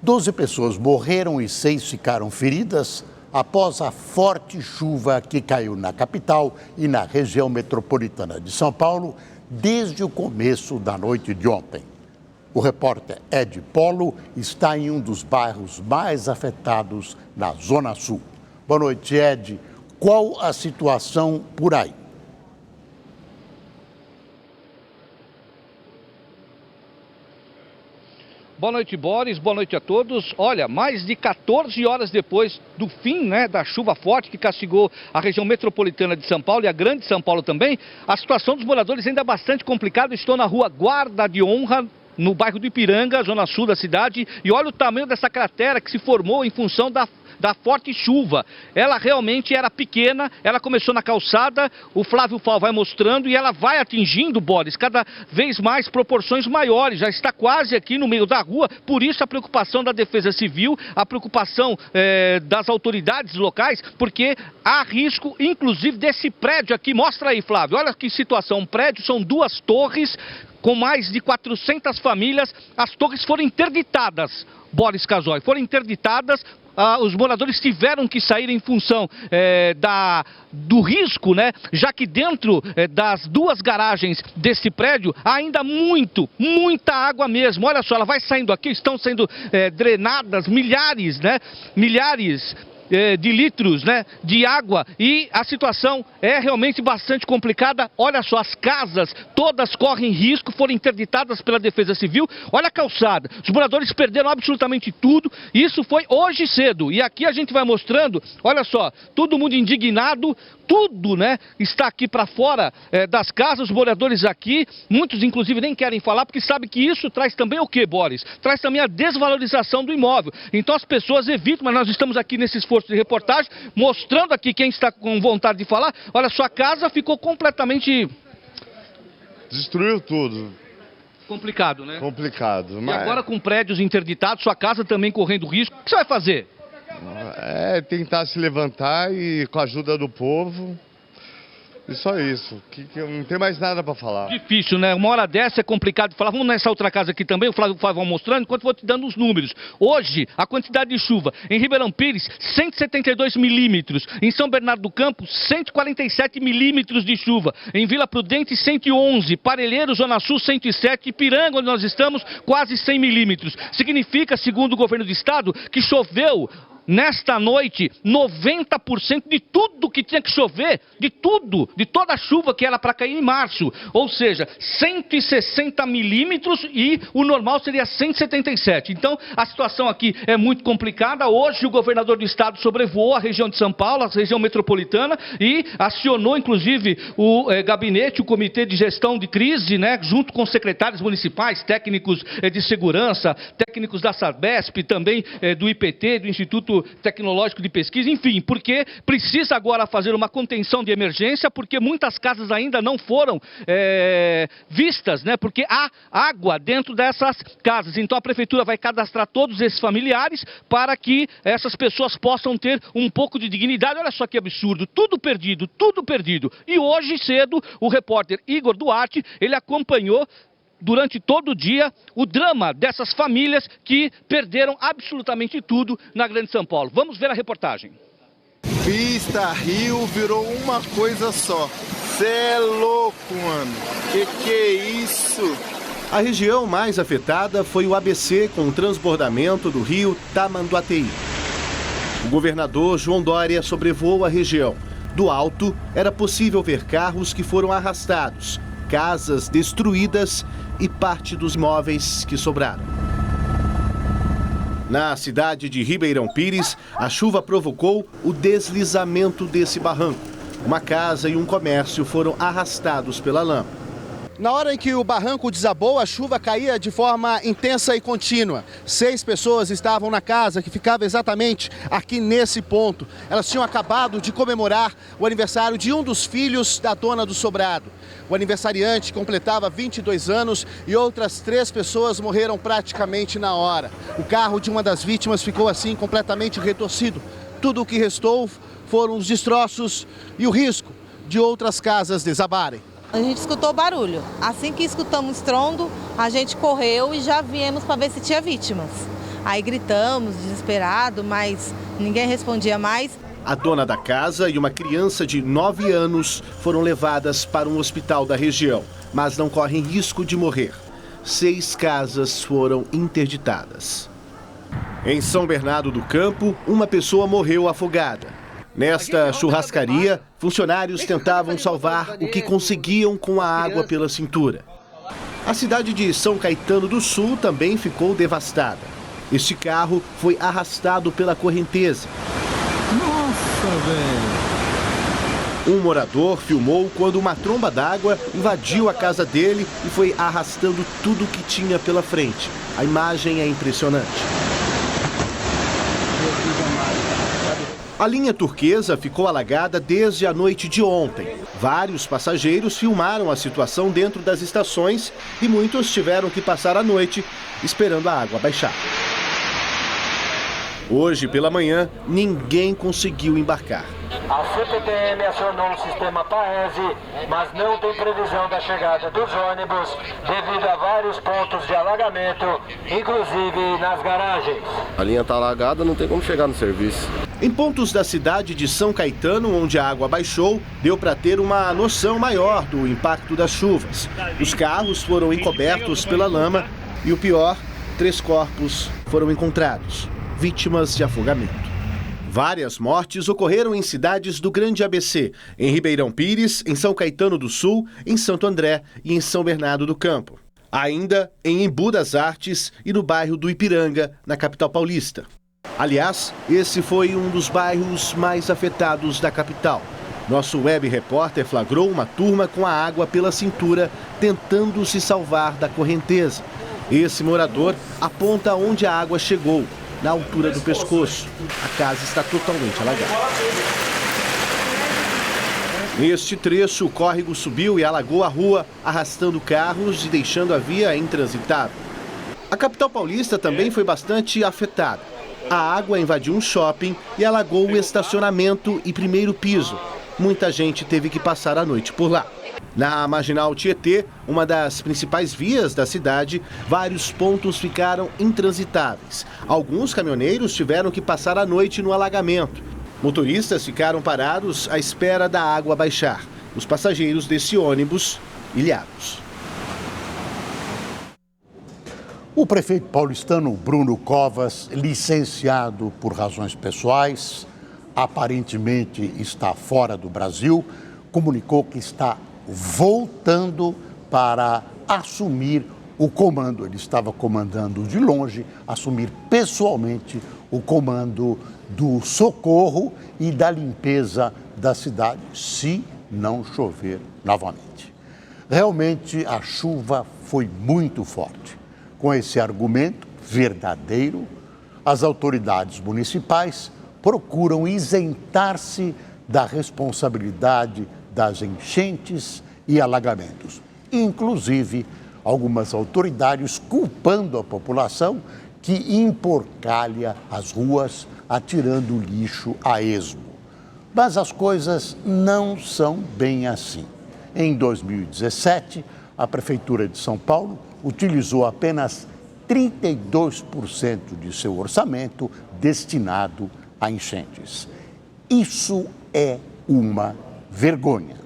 12 pessoas morreram e 6 ficaram feridas após a forte chuva que caiu na capital e na região metropolitana de São Paulo desde o começo da noite de ontem. O repórter Ed Polo está em um dos bairros mais afetados na Zona Sul. Boa noite, Ed. Qual a situação por aí? Boa noite, Boris. Boa noite a todos. Olha, mais de 14 horas depois do fim, da chuva forte que castigou a região metropolitana de São Paulo e a grande São Paulo também, a situação dos moradores ainda é bastante complicada. Estou na rua Guarda de Honra, no bairro do Ipiranga, zona sul da cidade, e olha o tamanho dessa cratera que se formou em função da forte chuva. Ela realmente era pequena, ela começou na calçada, o Flávio Fal vai mostrando e ela vai atingindo, Boris, cada vez mais proporções maiores, já está quase aqui no meio da rua, por isso a preocupação da Defesa Civil, a preocupação das autoridades locais, porque há risco, inclusive, desse prédio aqui. Mostra aí, Flávio, olha que situação, um prédio, são 2 torres, com mais de 400 famílias, as torres foram interditadas, Boris Casoy, foram interditadas. Os moradores tiveram que sair em função do risco, já que dentro das 2 garagens desse prédio há ainda muita água mesmo. Olha só, ela vai saindo aqui, estão sendo drenadas milhares de litros de água e a situação é realmente bastante complicada. Olha só, as casas todas correm risco, foram interditadas pela Defesa Civil. Olha a calçada, os moradores perderam absolutamente tudo. Isso foi hoje cedo e aqui a gente vai mostrando, olha só, todo mundo indignado, tudo está aqui para fora das casas, os moradores aqui, muitos inclusive nem querem falar porque sabem que isso traz também o que, Boris? Traz também a desvalorização do imóvel. Então as pessoas evitam, mas nós estamos aqui nesse esforço de reportagem, mostrando aqui quem está com vontade de falar. Olha, sua casa ficou completamente... Destruiu tudo. Complicado, Complicado. E agora com prédios interditados, sua casa também correndo risco, o que você vai fazer? É tentar se levantar e com a ajuda do povo, e só isso, que não tem mais nada para falar. Difícil, Uma hora dessa é complicado de falar. Vamos nessa outra casa aqui também, o Flávio vai mostrando, enquanto eu vou te dando os números. Hoje, a quantidade de chuva em Ribeirão Pires, 172 milímetros. Em São Bernardo do Campo, 147 milímetros de chuva. Em Vila Prudente, 111. Parelheiro, Zona Sul, 107. Ipiranga, onde nós estamos, quase 100 milímetros. Significa, segundo o governo do estado, que choveu nesta noite 90% de tudo que tinha que chover, de toda a chuva que era para cair em março, ou seja, 160 milímetros e o normal seria 177. Então a situação aqui é muito complicada. Hoje o governador do estado sobrevoou a região de São Paulo, a região metropolitana, e acionou inclusive o gabinete, o comitê de gestão de crise, junto com secretários municipais, técnicos de segurança, técnicos da Sabesp, também do IPT, do Instituto Tecnológico de Pesquisa, enfim, porque precisa agora fazer uma contenção de emergência, porque muitas casas ainda não foram vistas, porque há água dentro dessas casas. Então a prefeitura vai cadastrar todos esses familiares para que essas pessoas possam ter um pouco de dignidade. Olha só que absurdo, tudo perdido. E hoje cedo o repórter Igor Duarte, ele acompanhou durante todo o dia o drama dessas famílias que perderam absolutamente tudo na Grande São Paulo. Vamos ver a reportagem. Vista Rio virou uma coisa só. Cê é louco, mano. Que é isso? A região mais afetada foi o ABC, com o transbordamento do rio Tamanduateí. O governador João Dória sobrevoou a região. Do alto, era possível ver carros que foram arrastados, casas destruídas e parte dos imóveis que sobraram. Na cidade de Ribeirão Pires, a chuva provocou o deslizamento desse barranco. Uma casa e um comércio foram arrastados pela lama. Na hora em que o barranco desabou, a chuva caía de forma intensa e contínua. 6 pessoas estavam na casa, que ficava exatamente aqui nesse ponto. Elas tinham acabado de comemorar o aniversário de um dos filhos da dona do sobrado. O aniversariante completava 22 anos e outras 3 pessoas morreram praticamente na hora. O carro de uma das vítimas ficou assim completamente retorcido. Tudo o que restou foram os destroços e o risco de outras casas desabarem. A gente escutou barulho. Assim que escutamos o estrondo, a gente correu e já viemos para ver se tinha vítimas. Aí gritamos, desesperado, mas ninguém respondia mais. A dona da casa e uma criança de 9 anos foram levadas para um hospital da região, mas não correm risco de morrer. 6 casas foram interditadas. Em São Bernardo do Campo, uma pessoa morreu afogada. Nesta churrascaria, funcionários tentavam salvar o que conseguiam com a água pela cintura. A cidade de São Caetano do Sul também ficou devastada. Este carro foi arrastado pela correnteza. Nossa, velho! Um morador filmou quando uma tromba d'água invadiu a casa dele e foi arrastando tudo que tinha pela frente. A imagem é impressionante. A linha Turquesa ficou alagada desde a noite de ontem. Vários passageiros filmaram a situação dentro das estações e muitos tiveram que passar a noite esperando a água baixar. Hoje pela manhã, ninguém conseguiu embarcar. A CPTM acionou o sistema Paese, mas não tem previsão da chegada dos ônibus devido a vários pontos de alagamento, inclusive nas garagens. A linha está alagada, não tem como chegar no serviço. Em pontos da cidade de São Caetano, onde a água baixou, deu para ter uma noção maior do impacto das chuvas. Os carros foram encobertos pela lama e o pior, 3 corpos foram encontrados, vítimas de afogamento. Várias mortes ocorreram em cidades do Grande ABC, em Ribeirão Pires, em São Caetano do Sul, em Santo André e em São Bernardo do Campo. Ainda em Embu das Artes e no bairro do Ipiranga, na capital paulista. Aliás, esse foi um dos bairros mais afetados da capital. Nosso web repórter flagrou uma turma com a água pela cintura, tentando se salvar da correnteza. Esse morador aponta onde a água chegou, na altura do pescoço. A casa está totalmente alagada. Neste trecho, o córrego subiu e alagou a rua, arrastando carros e deixando a via intransitável. A capital paulista também foi bastante afetada. A água invadiu um shopping e alagou o estacionamento e primeiro piso. Muita gente teve que passar a noite por lá. Na Marginal Tietê, uma das principais vias da cidade, vários pontos ficaram intransitáveis. Alguns caminhoneiros tiveram que passar a noite no alagamento. Motoristas ficaram parados à espera da água baixar. Os passageiros desse ônibus, ilhados. O prefeito paulistano Bruno Covas, licenciado por razões pessoais, aparentemente está fora do Brasil, comunicou que está voltando para assumir o comando. Ele estava comandando de longe, assumir pessoalmente o comando do socorro e da limpeza da cidade, se não chover novamente. Realmente a chuva foi muito forte. Com esse argumento verdadeiro, as autoridades municipais procuram isentar-se da responsabilidade das enchentes e alagamentos. Inclusive, algumas autoridades culpando a população que emporcalha as ruas, atirando lixo a esmo. Mas as coisas não são bem assim. Em 2017, a Prefeitura de São Paulo utilizou apenas 32% de seu orçamento destinado a enchentes. Isso é uma vergonha.